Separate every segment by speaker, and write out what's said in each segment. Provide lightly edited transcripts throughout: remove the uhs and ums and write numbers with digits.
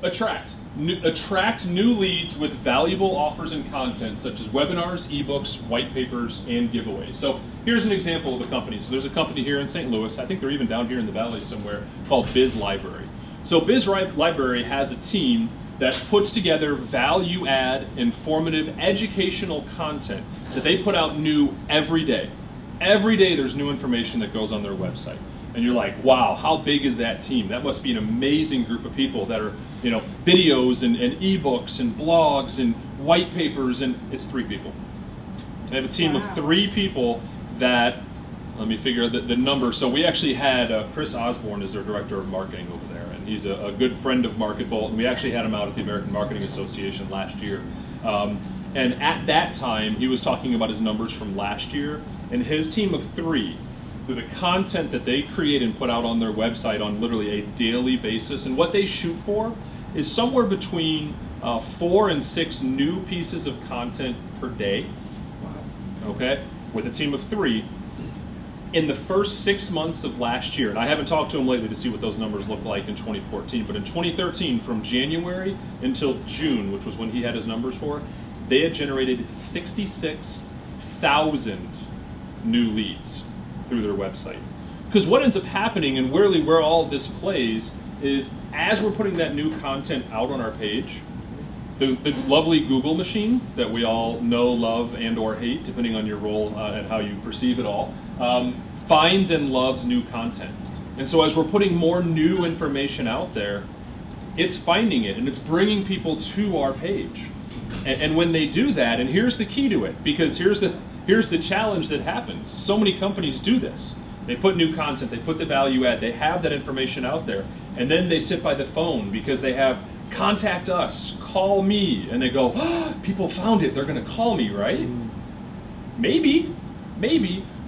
Speaker 1: Attract new leads with valuable offers and content such as webinars, ebooks, white papers, and giveaways. So here's an example of a company. So there's a company here in St. Louis, I think they're even down here in the valley somewhere, called Biz Library. So Biz Library has a team that puts together value-add, informative, educational content that they put out new every day. Every day there's new information that goes on their website. And you're like, wow, how big is that team? That must be an amazing group of people that are, videos and ebooks and blogs and white papers, and it's 3 people. They have a team of 3 people that, let me figure out the number. So we actually had Chris Osborne as their director of marketing over there, and he's a good friend of MarketVolt, and we actually had him out at the American Marketing Association last year. And at that time, he was talking about his numbers from last year, and his team of 3, through the content that they create and put out on their website on literally a daily basis, and what they shoot for is somewhere between 4 and 6 new pieces of content per day. Wow. Okay, with a team of 3. In the first 6 months of last year, and I haven't talked to them lately to see what those numbers look like in 2014, but in 2013, from January until June, which was when he had his numbers for, they had generated 66,000 new leads through their website. Because what ends up happening, and really where all of this plays, is as we're putting that new content out on our page, the lovely Google machine that we all know, love, and or hate, depending on your role and how you perceive it all, finds and loves new content. And so as we're putting more new information out there, it's finding it and it's bringing people to our page. And when they do that, and here's the key to it, because here's the challenge that happens. So many companies do this. They put new content, they put the value add, they have that information out there, and then they sit by the phone because they have contact us, call me, and they go, oh, people found it, they're gonna call me, right? Maybe,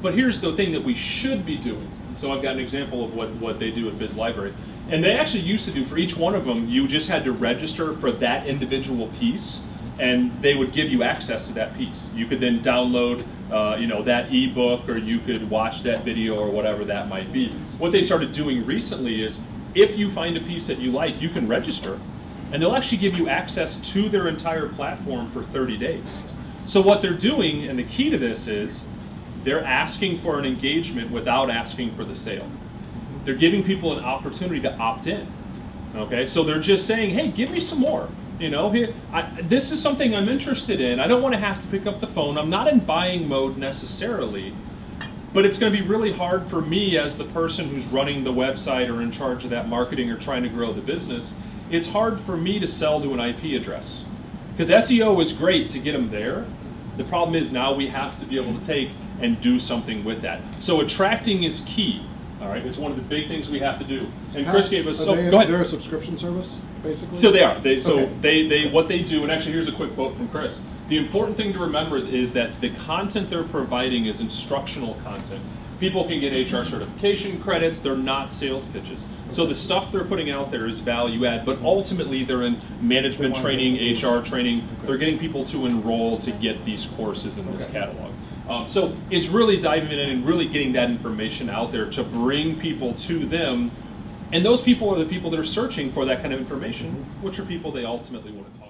Speaker 1: but here's the thing that we should be doing. So I've got an example of what they do at Biz Library. And they actually used to do, for each one of them, you just had to register for that individual piece, and they would give you access to that piece. You could then download that ebook, or you could watch that video, or whatever that might be. What they started doing recently is, if you find a piece that you like, you can register, and they'll actually give you access to their entire platform for 30 days. So what they're doing, and the key to this is, they're asking for an engagement without asking for the sale. They're giving people an opportunity to opt in. Okay, so they're just saying, hey, give me some more. This is something I'm interested in. I don't want to have to pick up the phone. I'm not in buying mode necessarily, but it's going to be really hard for me as the person who's running the website or in charge of that marketing or trying to grow the business. It's hard for me to sell to an IP address, because SEO is great to get them there. The problem is now we have to be able to take and do something with that. So attracting is key. All right, it's one of the big things we have to do. And Chris gave us. Go ahead.
Speaker 2: They're a subscription service, basically.
Speaker 1: So they are. What they do. And actually, here's a quick quote from Chris. The important thing to remember is that the content they're providing is instructional content. People can get HR certification credits. They're not sales pitches. So the stuff they're putting out there is value add. But ultimately, they're in management training, HR training. They're getting people to enroll to get these courses in this catalog. So it's really diving in and really getting that information out there to bring people to them. And those people are the people that are searching for that kind of information, which are people they ultimately want to talk to.